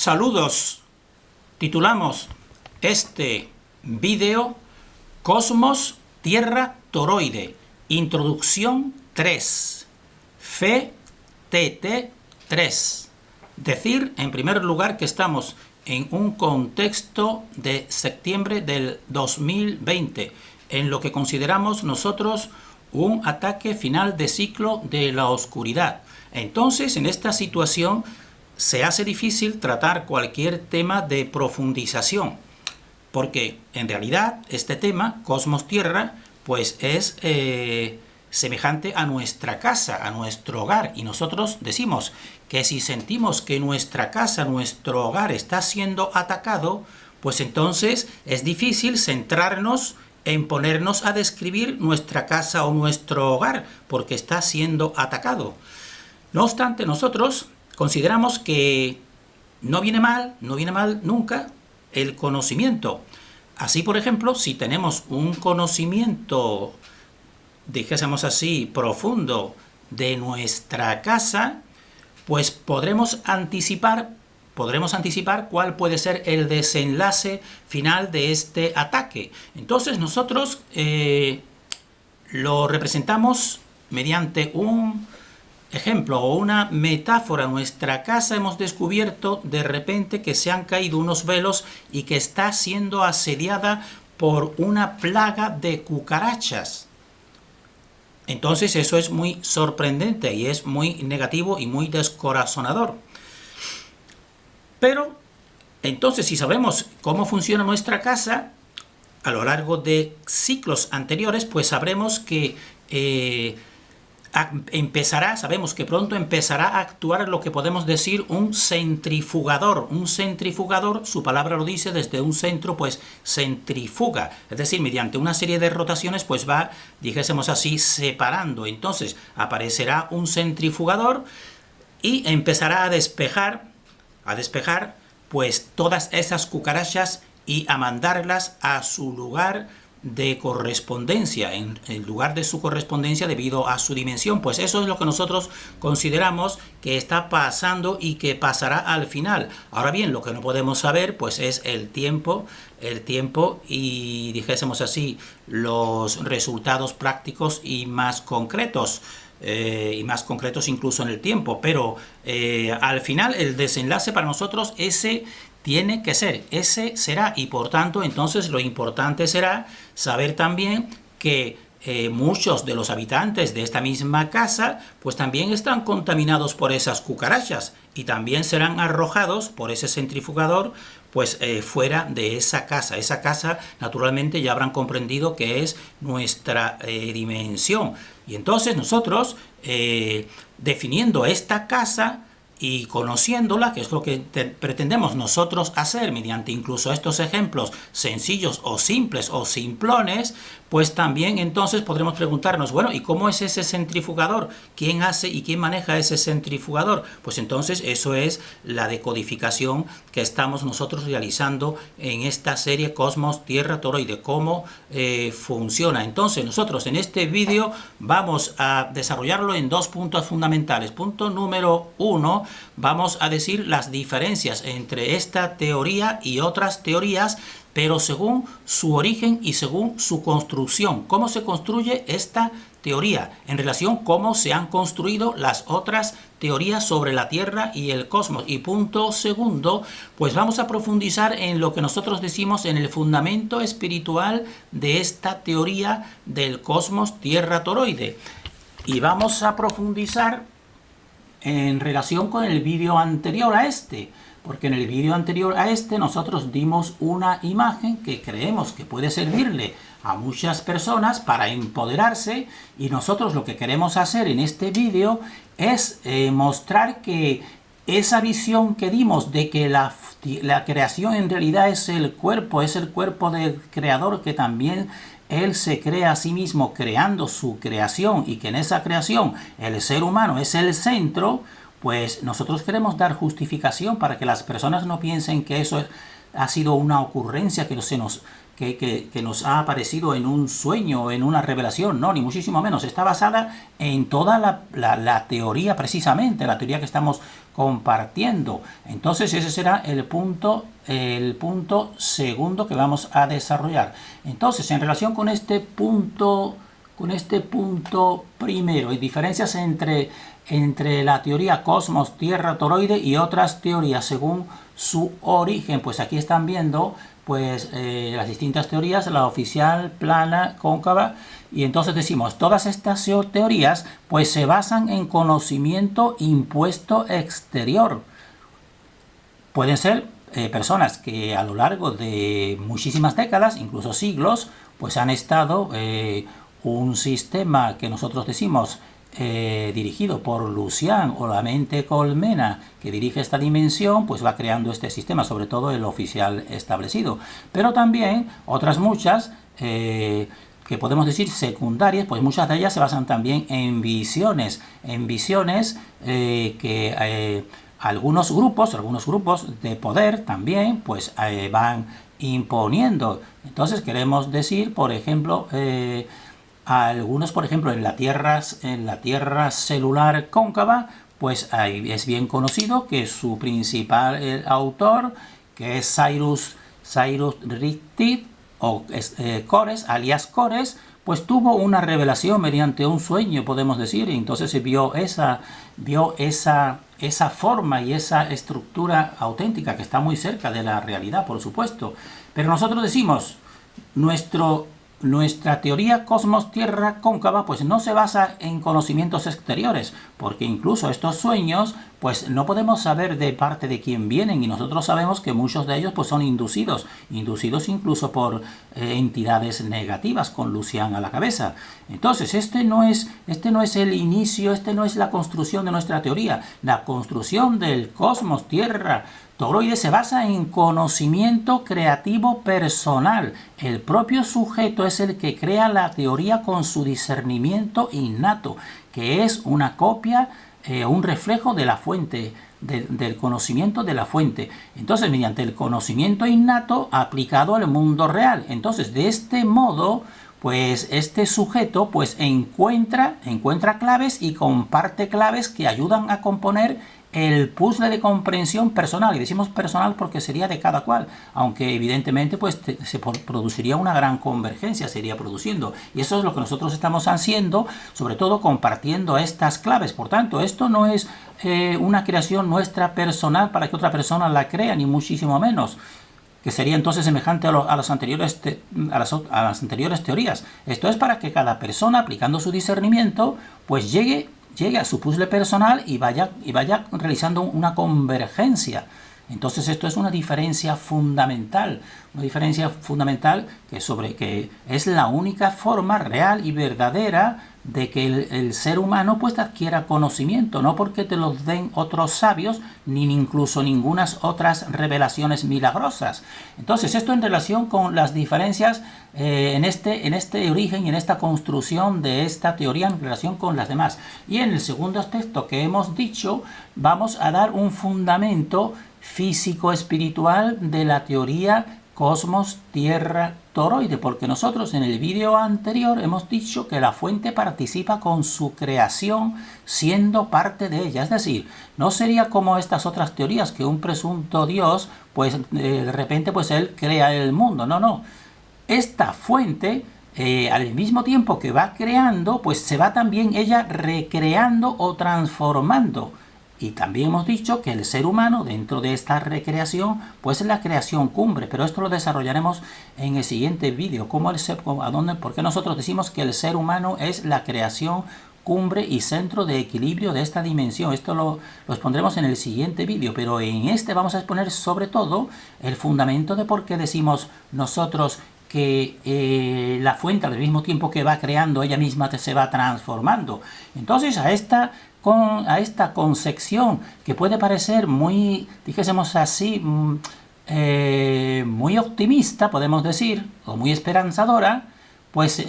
Saludos. Titulamos este vídeo Cosmos, Tierra, Toroide. Introducción 3. Fe, TT 3. Decir, en primer lugar, que estamos en un contexto de septiembre del 2020, en lo que consideramos nosotros un ataque final de ciclo de la oscuridad. Entonces, en esta situación se hace difícil tratar cualquier tema de profundización, porque en realidad este tema, Cosmos-Tierra, pues es semejante a nuestra casa, a nuestro hogar, y nosotros decimos que si sentimos que nuestra casa, nuestro hogar está siendo atacado, pues entonces es difícil centrarnos en ponernos a describir nuestra casa o nuestro hogar, porque está siendo atacado. No obstante, nosotros consideramos que no viene mal nunca el conocimiento. Así, por ejemplo, si tenemos un conocimiento, dijésemos así, profundo de nuestra casa, pues podremos anticipar cuál puede ser el desenlace final de este ataque. Entonces nosotros lo representamos mediante un ejemplo o una metáfora. En nuestra casa hemos descubierto de repente que se han caído unos velos y que está siendo asediada por una plaga de cucarachas. Entonces eso es muy sorprendente y es muy negativo y muy descorazonador. Pero entonces, si sabemos cómo funciona nuestra casa a lo largo de ciclos anteriores, pues sabremos que sabemos que pronto empezará a actuar lo que podemos decir un centrifugador. Un centrifugador, su palabra lo dice, desde un centro pues centrifuga, es decir, mediante una serie de rotaciones pues va, dijésemos así, separando. Entonces aparecerá un centrifugador y empezará a despejar pues todas esas cucarachas y a mandarlas a su lugar de correspondencia, en el lugar de su correspondencia debido a su dimensión. Pues eso es lo que nosotros consideramos que está pasando y que pasará al final. Ahora bien, lo que no podemos saber pues es el tiempo y, dijésemos así, los resultados prácticos y más concretos incluso en el tiempo, pero al final el desenlace para nosotros ese tiene que ser, ese será, y por tanto entonces lo importante será saber también que muchos de los habitantes de esta misma casa pues también están contaminados por esas cucarachas y también serán arrojados por ese centrifugador pues fuera de esa casa. Esa casa naturalmente ya habrán comprendido que es nuestra dimensión, y entonces nosotros definiendo esta casa y conociéndola, que es lo que pretendemos nosotros hacer mediante incluso estos ejemplos sencillos o simples o simplones, pues también entonces podremos preguntarnos, bueno, ¿y cómo es ese centrifugador? ¿Quién hace y quién maneja ese centrifugador? Pues entonces eso es la decodificación que estamos nosotros realizando en esta serie Cosmos, Tierra, Toroide, cómo funciona. Entonces nosotros en este vídeo vamos a desarrollarlo en dos puntos fundamentales. Punto número 1, vamos a decir las diferencias entre esta teoría y otras teorías, pero según su origen y según su construcción. ¿Cómo se construye esta teoría en relación a cómo se han construido las otras teorías sobre la Tierra y el cosmos? Y punto segundo, pues vamos a profundizar en lo que nosotros decimos en el fundamento espiritual de esta teoría del cosmos, Tierra, Toroide. Y vamos a profundizar en relación con el vídeo anterior a este, porque en el vídeo anterior a este nosotros dimos una imagen que creemos que puede servirle a muchas personas para empoderarse, y nosotros lo que queremos hacer en este vídeo es mostrar que esa visión que dimos de que la creación en realidad es el cuerpo del creador, que también él se crea a sí mismo creando su creación, y que en esa creación el ser humano es el centro, pues nosotros queremos dar justificación para que las personas no piensen que eso ha sido una ocurrencia que que nos ha aparecido en un sueño, en una revelación, no, ni muchísimo menos. Está basada en toda la teoría, precisamente, la teoría que estamos compartiendo. Entonces ese será el punto segundo que vamos a desarrollar. Entonces, en relación con este punto primero, y diferencias entre la teoría cosmos, tierra, toroide y otras teorías según su origen, pues aquí están viendo pues las distintas teorías, la oficial, plana, cóncava, y entonces decimos, todas estas teorías pues se basan en conocimiento impuesto exterior. Pueden ser personas que a lo largo de muchísimas décadas, incluso siglos, pues han estado un sistema que nosotros decimos dirigido por Lucian o la mente colmena que dirige esta dimensión, pues va creando este sistema, sobre todo el oficial establecido. Pero también otras muchas que podemos decir secundarias, pues muchas de ellas se basan también en visiones que algunos grupos de poder también pues van imponiendo. Entonces queremos decir, por ejemplo, algunos, por ejemplo, en la Tierra celular cóncava, pues es bien conocido que su principal autor, que es Cyrus Ritchie, o Cores, alias Cores, pues tuvo una revelación mediante un sueño, podemos decir, y entonces se vio esa forma y esa estructura auténtica que está muy cerca de la realidad, por supuesto. Pero nosotros decimos, nuestra teoría cosmos-tierra cóncava pues no se basa en conocimientos exteriores, porque incluso estos sueños pues no podemos saber de parte de quién vienen, y nosotros sabemos que muchos de ellos pues son inducidos incluso por entidades negativas con Lucian a la cabeza. Entonces este no es el inicio, no es la construcción de nuestra teoría. La construcción del cosmos-tierra toroide se basa en conocimiento creativo personal. El propio sujeto es el que crea la teoría con su discernimiento innato, que es una copia, un reflejo de la fuente, del conocimiento de la fuente. Entonces, mediante el conocimiento innato aplicado al mundo real. Entonces, de este modo, pues este sujeto pues encuentra claves y comparte claves que ayudan a componer el puzzle de comprensión personal. Y decimos personal porque sería de cada cual, aunque evidentemente pues se produciría una gran convergencia, se iría produciendo. Y eso es lo que nosotros estamos haciendo, sobre todo compartiendo estas claves. Por tanto, esto no es una creación nuestra personal para que otra persona la crea, ni muchísimo menos, que sería entonces semejante a las anteriores teorías. Esto es para que cada persona, aplicando su discernimiento, pues llegue a su puzzle personal y vaya realizando una convergencia. Entonces esto es una diferencia fundamental que es la única forma real y verdadera de que el ser humano pues adquiera conocimiento, no porque te lo den otros sabios, ni incluso ningunas otras revelaciones milagrosas. Entonces esto en relación con las diferencias en este origen y en esta construcción de esta teoría en relación con las demás. Y en el segundo aspecto que hemos dicho, vamos a dar un fundamento físico-espiritual de la teoría cosmos-tierra toroide, porque nosotros en el vídeo anterior hemos dicho que la fuente participa con su creación siendo parte de ella. Es decir, no sería como estas otras teorías que un presunto Dios pues de repente pues él crea el mundo. No. Esta fuente al mismo tiempo que va creando, pues se va también ella recreando o transformando. Y también hemos dicho que el ser humano, dentro de esta recreación, pues es la creación cumbre. Pero esto lo desarrollaremos en el siguiente vídeo. ¿Por qué nosotros decimos que el ser humano es la creación cumbre y centro de equilibrio de esta dimensión? Esto lo expondremos en el siguiente vídeo. Pero en este vamos a exponer sobre todo el fundamento de por qué decimos nosotros que la fuente al mismo tiempo que va creando, ella misma se va transformando. Entonces a esta concepción que puede parecer muy, dijésemos así, muy optimista, podemos decir, o muy esperanzadora, pues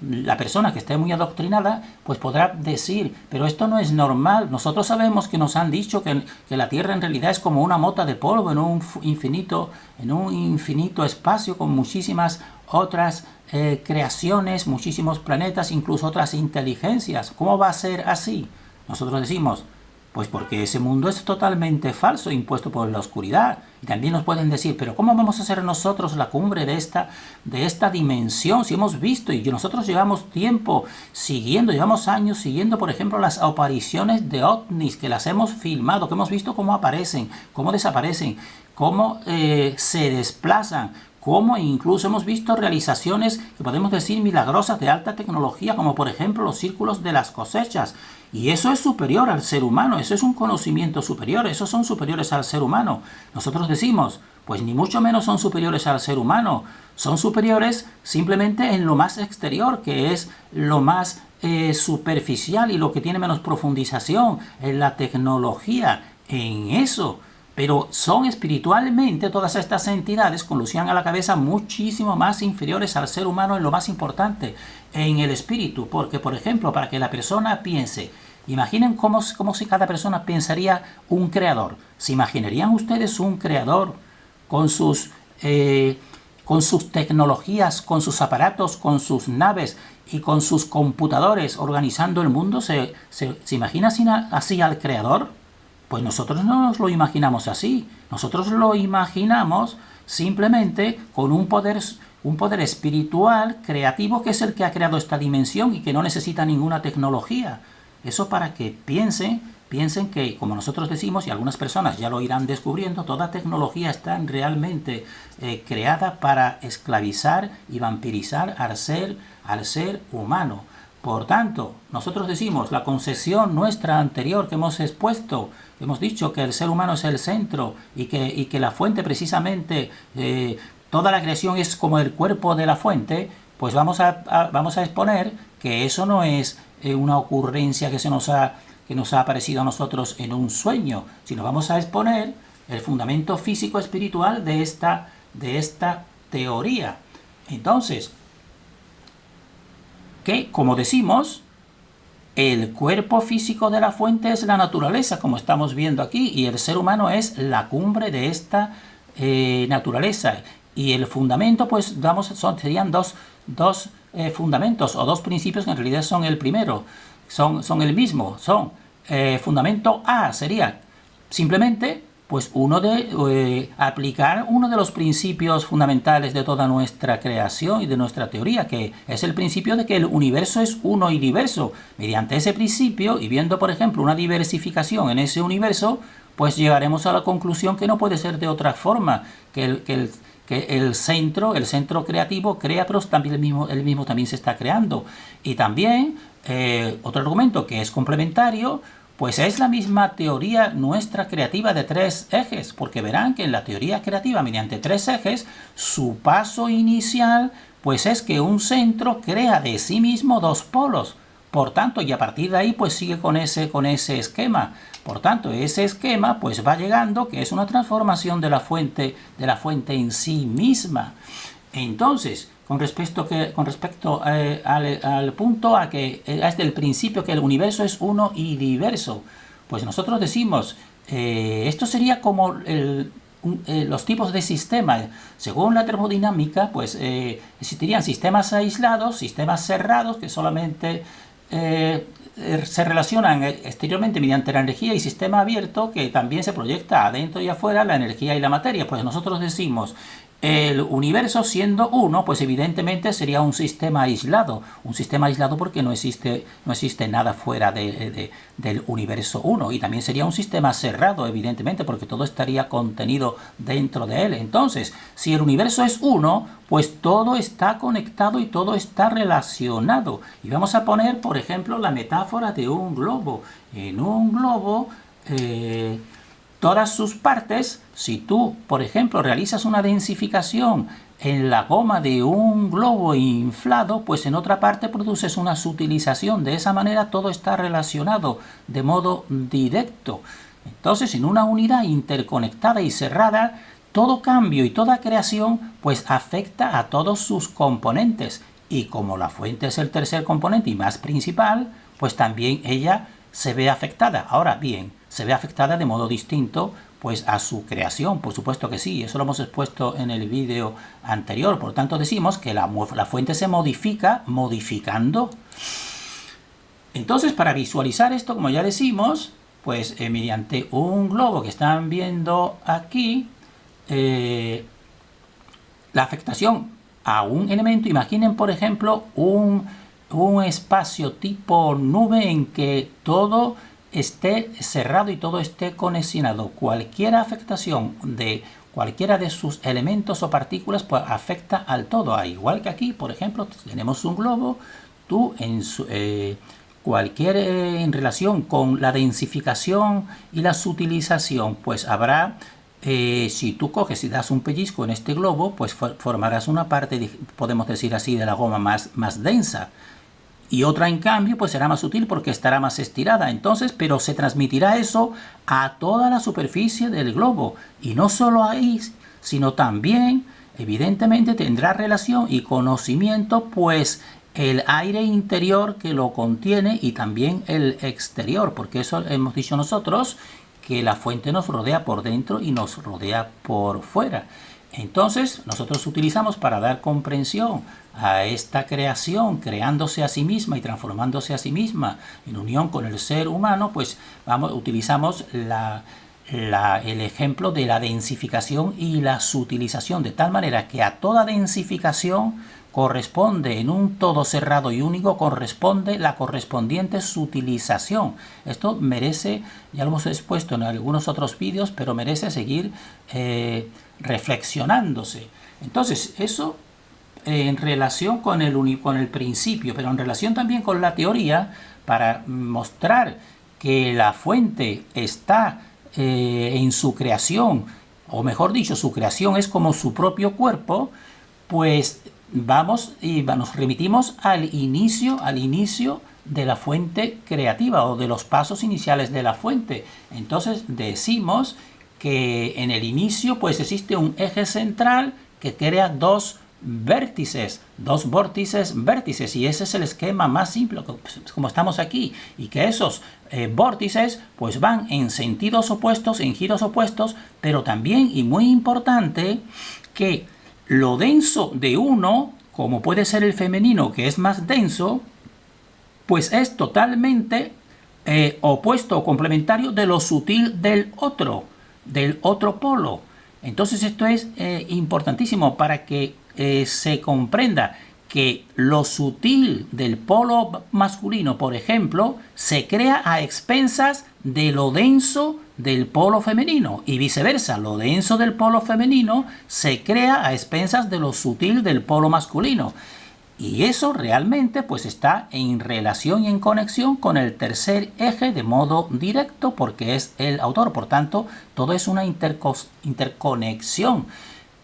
la persona que esté muy adoctrinada, pues podrá decir, pero esto no es normal. Nosotros sabemos que nos han dicho que la Tierra en realidad es como una mota de polvo en un infinito espacio con muchísimas otras creaciones, muchísimos planetas, incluso otras inteligencias. ¿Cómo va a ser así? Nosotros decimos, pues porque ese mundo es totalmente falso, impuesto por la oscuridad. Y también nos pueden decir, pero ¿cómo vamos a ser nosotros la cumbre de esta dimensión? Si hemos visto, y nosotros llevamos tiempo siguiendo, llevamos años siguiendo, por ejemplo, las apariciones de ovnis, que las hemos filmado, que hemos visto cómo aparecen, cómo desaparecen, cómo se desplazan, cómo incluso hemos visto realizaciones que podemos decir milagrosas de alta tecnología, como por ejemplo los círculos de las cosechas. Y eso es superior al ser humano, eso es un conocimiento superior, esos son superiores al ser humano. Nosotros decimos, pues ni mucho menos son superiores al ser humano, son superiores simplemente en lo más exterior, que es lo más superficial y lo que tiene menos profundización, en la tecnología, en eso. Pero son espiritualmente todas estas entidades con Lucián a la cabeza muchísimo más inferiores al ser humano en lo más importante, en el espíritu. Porque, por ejemplo, para que la persona piense, imaginen cómo si cada persona pensaría un creador. ¿Se imaginarían ustedes un creador con sus tecnologías, con sus aparatos, con sus naves y con sus computadores organizando el mundo? ¿Se imagina así al creador? Pues nosotros no nos lo imaginamos así. Nosotros lo imaginamos simplemente con un poder espiritual, creativo, que es el que ha creado esta dimensión y que no necesita ninguna tecnología. Eso para que piensen que, como nosotros decimos, y algunas personas ya lo irán descubriendo, toda tecnología está realmente creada para esclavizar y vampirizar al ser humano. Por tanto, nosotros decimos, la concepción nuestra anterior que hemos expuesto, hemos dicho que el ser humano es el centro y que la fuente precisamente, toda la creación es como el cuerpo de la fuente, pues vamos a exponer que eso no es una ocurrencia que nos ha aparecido a nosotros en un sueño, sino vamos a exponer el fundamento físico espiritual de esta teoría. Entonces, que, como decimos, el cuerpo físico de la fuente es la naturaleza, como estamos viendo aquí, y el ser humano es la cumbre de esta naturaleza. Y el fundamento, pues, serían dos fundamentos, o dos principios que en realidad son el primero, son el mismo, fundamento A sería simplemente pues aplicar uno de los principios fundamentales de toda nuestra creación y de nuestra teoría, que es el principio de que el universo es uno y diverso. Mediante ese principio, y viendo por ejemplo una diversificación en ese universo, pues llegaremos a la conclusión que no puede ser de otra forma, que el centro creativo crea, pero también el mismo también se está creando. Y también otro argumento que es complementario, pues es la misma teoría nuestra creativa de tres ejes, porque verán que en la teoría creativa mediante tres ejes, su paso inicial pues es que un centro crea de sí mismo dos polos. Por tanto, y a partir de ahí pues sigue con ese esquema. Por tanto, ese esquema pues va llegando, que es una transformación de la fuente en sí misma. Entonces, con respecto al punto a que es del principio que el universo es uno y diverso, pues nosotros decimos, esto sería como los tipos de sistemas. Según la termodinámica, pues existirían sistemas aislados, sistemas cerrados, que solamente se relacionan exteriormente mediante la energía, y sistema abierto, que también se proyecta adentro y afuera la energía y la materia. Pues nosotros decimos, el universo siendo uno, pues evidentemente sería un sistema aislado porque no existe nada fuera del universo uno, y también sería un sistema cerrado, evidentemente, porque todo estaría contenido dentro de él. Entonces, si el universo es uno, pues todo está conectado y todo está relacionado. Y vamos a poner, por ejemplo, la metáfora de un globo. En un globo, todas sus partes, si tú, por ejemplo, realizas una densificación en la goma de un globo inflado, pues en otra parte produces una sutilización. De esa manera todo está relacionado de modo directo. Entonces, en una unidad interconectada y cerrada, todo cambio y toda creación pues afecta a todos sus componentes. y como la fuente es el tercer componente y más principal, pues también ella se ve afectada. Ahora bien, se ve afectada de modo distinto pues a su creación, por supuesto que sí, eso lo hemos expuesto en el vídeo anterior. Por tanto decimos que la fuente se modifica modificando. Entonces, para visualizar esto, como ya decimos, pues mediante un globo que están viendo aquí, la afectación a un elemento, imaginen por ejemplo un espacio tipo nube en que todo esté cerrado y todo esté conexionado. Cualquier afectación de cualquiera de sus elementos o partículas pues afecta al todo. Igual que aquí, por ejemplo, tenemos un globo, tú en en relación con la densificación y la sutilización, pues habrá, si tú coges y das un pellizco en este globo, pues formarás una parte, podemos decir así, de la goma más densa. Y otra, en cambio, pues será más sutil porque estará más estirada. Entonces, pero se transmitirá eso a toda la superficie del globo. Y no solo ahí, sino también, evidentemente, tendrá relación y conocimiento, pues, el aire interior que lo contiene y también el exterior. Porque eso hemos dicho nosotros, que la fuente nos rodea por dentro y nos rodea por fuera. Entonces, nosotros utilizamos para dar comprensión a esta creación, creándose a sí misma y transformándose a sí misma en unión con el ser humano, pues utilizamos el ejemplo de la densificación y la sutilización, de tal manera que a toda densificación corresponde, en un todo cerrado y único, corresponde la correspondiente sutilización. Esto merece, ya lo hemos expuesto en algunos otros vídeos, pero merece seguir reflexionándose. Entonces, eso en relación con el principio, pero en relación también con la teoría, para mostrar que la fuente está en su creación, o mejor dicho, su creación es como su propio cuerpo, pues vamos y nos remitimos al inicio de la fuente creativa o de los pasos iniciales de la fuente. Entonces decimos que en el inicio pues existe un eje central que crea dos vórtices, y ese es el esquema más simple, como estamos aquí, y que esos vórtices pues van en sentidos opuestos, en giros opuestos, pero también, y muy importante, que lo denso de uno, como puede ser el femenino, que es más denso, pues es totalmente opuesto o complementario de lo sutil del otro polo. Entonces esto es importantísimo para que se comprenda que lo sutil del polo masculino, por ejemplo, se crea a expensas de lo denso del polo femenino, y viceversa, lo denso del polo femenino se crea a expensas de lo sutil del polo masculino. Y eso realmente pues está en relación y en conexión con el tercer eje de modo directo, porque es el autor. Por tanto, todo es una interconexión.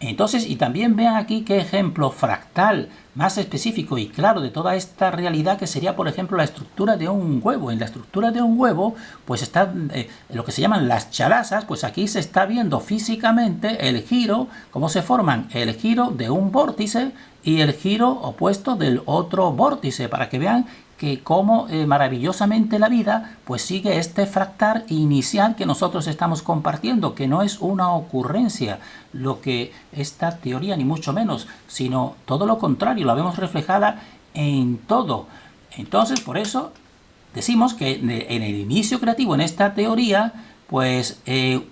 Entonces, y también vean aquí qué ejemplo fractal más específico y claro de toda esta realidad, que sería, por ejemplo, la estructura de un huevo. En la estructura de un huevo, pues está lo que se llaman las charazas, pues aquí se está viendo físicamente el giro, cómo se forman el giro de un vórtice y el giro opuesto del otro vórtice, para que vean que cómo maravillosamente la vida pues sigue este fractal inicial que nosotros estamos compartiendo, que no es una ocurrencia lo que esta teoría, ni mucho menos, sino todo lo contrario, la vemos reflejada en todo. Entonces, por eso decimos que en el inicio creativo, en esta teoría, pues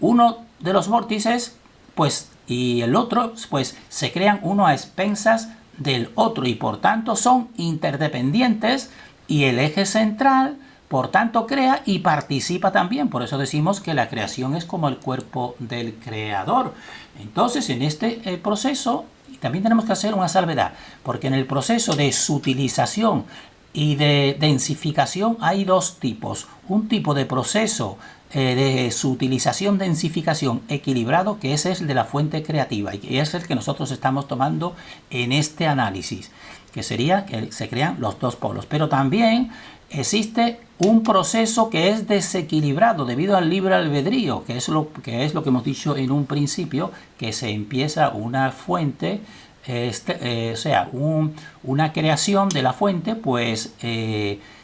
uno de los vórtices pues y el otro pues se crean uno a expensas del otro, y por tanto son interdependientes, y el eje central por tanto crea y participa también. Por eso decimos que la creación es como el cuerpo del creador. Entonces, en este proceso también tenemos que hacer una salvedad, porque en el proceso de sutilización y de densificación hay dos tipos. Un tipo de proceso de sutilización, densificación equilibrado, que ese es el de la fuente creativa, y es el que nosotros estamos tomando en este análisis, que sería que se crean los dos polos. Pero también existe un proceso que es desequilibrado debido al libre albedrío, que es lo que hemos dicho en un principio, que se empieza una fuente o sea, una creación de la fuente, pues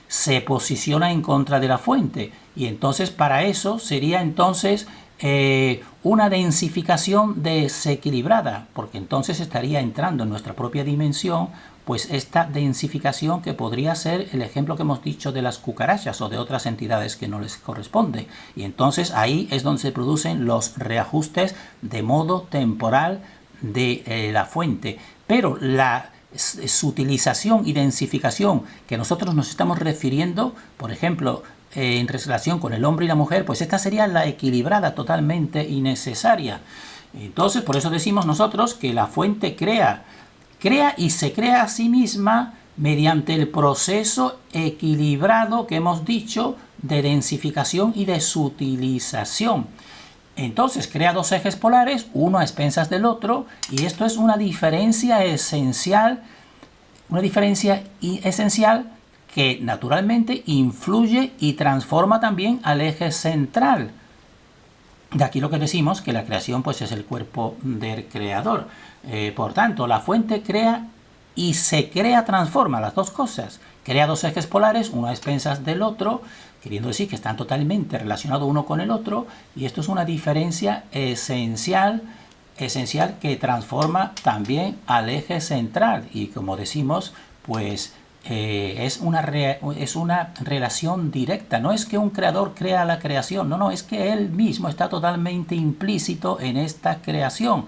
se posiciona en contra de la fuente. Y entonces para eso sería entonces una densificación desequilibrada, porque entonces estaría entrando en nuestra propia dimensión pues esta densificación, que podría ser el ejemplo que hemos dicho de las cucarachas o de otras entidades que no les corresponde. Y entonces ahí es donde se producen los reajustes de modo temporal de la fuente. Pero la sutilización y densificación que nosotros nos estamos refiriendo, por ejemplo, en relación con el hombre y la mujer, pues esta sería la equilibrada totalmente innecesaria. Entonces, por eso decimos nosotros que la fuente crea y se crea a sí misma mediante el proceso equilibrado que hemos dicho de densificación y de sutilización. Entonces crea dos ejes polares, uno a expensas del otro, y esto es una diferencia esencial, que naturalmente influye y transforma también al eje central. De aquí lo que decimos, que la creación pues es el cuerpo del creador. Por tanto, la fuente crea y se crea, transforma las dos cosas. Crea dos ejes polares, uno a expensas del otro, queriendo decir que están totalmente relacionados uno con el otro, y esto es una diferencia esencial que transforma también al eje central. Y como decimos, pues es una relación directa. No es que un creador crea la creación, no, es que él mismo está totalmente implícito en esta creación.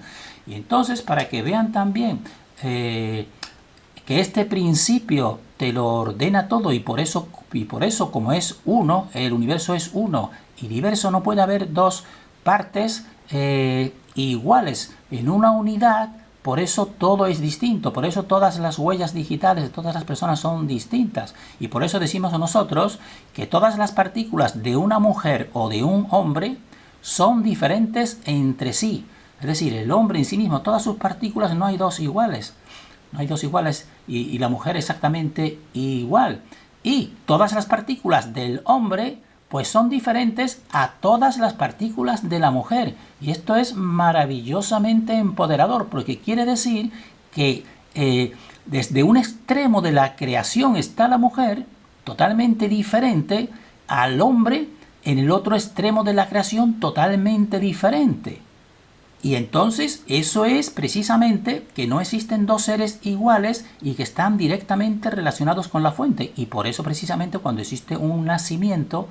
Y entonces, para que vean también que este principio te lo ordena todo, y por eso como es uno, el universo es uno y diverso, no puede haber dos partes iguales en una unidad. Por eso todo es distinto, por eso todas las huellas digitales de todas las personas son distintas. Y por eso decimos nosotros que todas las partículas de una mujer o de un hombre son diferentes entre sí. Es decir, el hombre en sí mismo, todas sus partículas, no hay dos iguales. No hay dos iguales, y la mujer exactamente igual. Y todas las partículas del hombre pues son diferentes a todas las partículas de la mujer. Y esto es maravillosamente empoderador, porque quiere decir que desde un extremo de la creación está la mujer, totalmente diferente al hombre, en el otro extremo de la creación, totalmente diferente. Y entonces eso es precisamente que no existen dos seres iguales y que están directamente relacionados con la fuente. Y por eso precisamente cuando existe un nacimiento,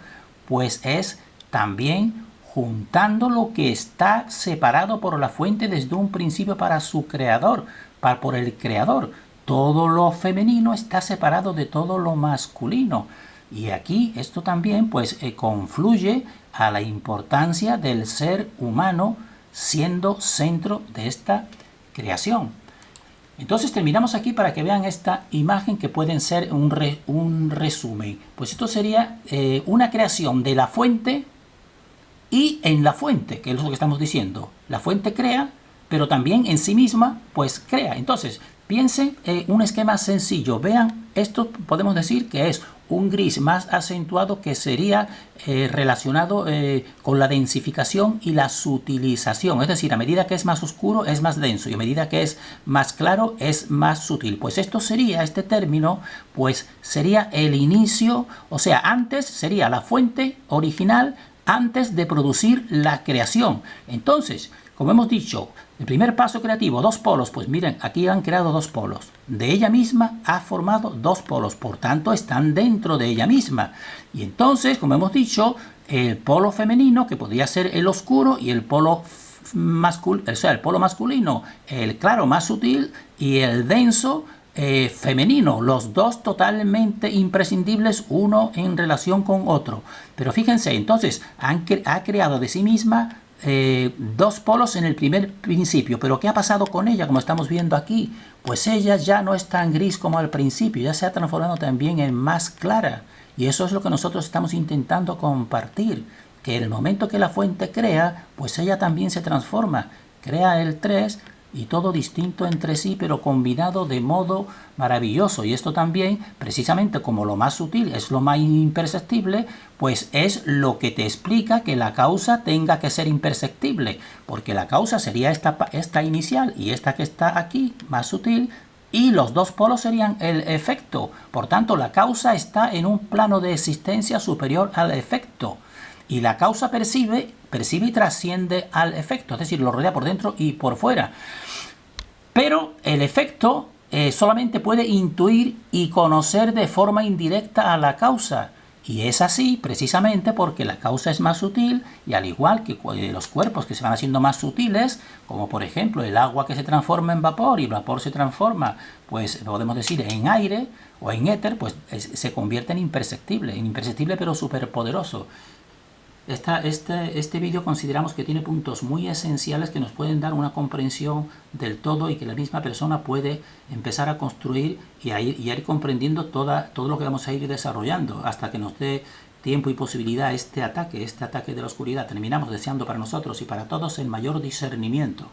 pues es también juntando lo que está separado por la fuente desde un principio para su creador, por el creador. Todo lo femenino está separado de todo lo masculino. Y aquí esto también pues confluye a la importancia del ser humano siendo centro de esta creación. Entonces terminamos aquí para que vean esta imagen, que pueden ser un resumen. Pues esto sería una creación de la fuente y en la fuente, que es lo que estamos diciendo. La fuente crea, pero también en sí misma pues crea. Entonces piensen un esquema sencillo. Vean, esto podemos decir que es un gris más acentuado, que sería relacionado con la densificación y la sutilización. Es decir, a medida que es más oscuro es más denso, y a medida que es más claro es más sutil. Pues esto sería, este término, pues sería el inicio, o sea, antes sería la fuente original, antes de producir la creación. Entonces, como hemos dicho, el primer paso creativo, dos polos, pues miren, aquí han creado dos polos. De ella misma ha formado dos polos, por tanto están dentro de ella misma. Y entonces, como hemos dicho, el polo femenino, que podría ser el oscuro, y el polo masculino, o sea, el polo masculino, el claro, más sutil, y el denso, femenino, los dos totalmente imprescindibles, uno en relación con otro. Pero fíjense, entonces ha creado de sí misma dos polos en el primer principio. Pero ¿qué ha pasado con ella? Como estamos viendo aquí, pues ella ya no es tan gris como al principio, ya se ha transformado también en más clara. Y eso es lo que nosotros estamos intentando compartir, que en el momento que la fuente crea, pues ella también se transforma, crea el 3, y todo distinto entre sí, pero combinado de modo maravilloso. Y esto también, precisamente como lo más sutil es lo más imperceptible, pues es lo que te explica que la causa tenga que ser imperceptible, porque la causa sería esta inicial y esta que está aquí, más sutil, y los dos polos serían el efecto. Por tanto, la causa está en un plano de existencia superior al efecto. Y la causa percibe y trasciende al efecto, es decir, lo rodea por dentro y por fuera. Pero el efecto solamente puede intuir y conocer de forma indirecta a la causa. Y es así precisamente porque la causa es más sutil, y al igual que los cuerpos que se van haciendo más sutiles, como por ejemplo el agua que se transforma en vapor y el vapor se transforma, pues podemos decir en aire o en éter, pues se convierte en imperceptible pero superpoderoso. Este vídeo consideramos que tiene puntos muy esenciales que nos pueden dar una comprensión del todo y que la misma persona puede empezar a construir y a ir comprendiendo todo lo que vamos a ir desarrollando hasta que nos dé tiempo y posibilidad este ataque de la oscuridad. Terminamos deseando para nosotros y para todos el mayor discernimiento.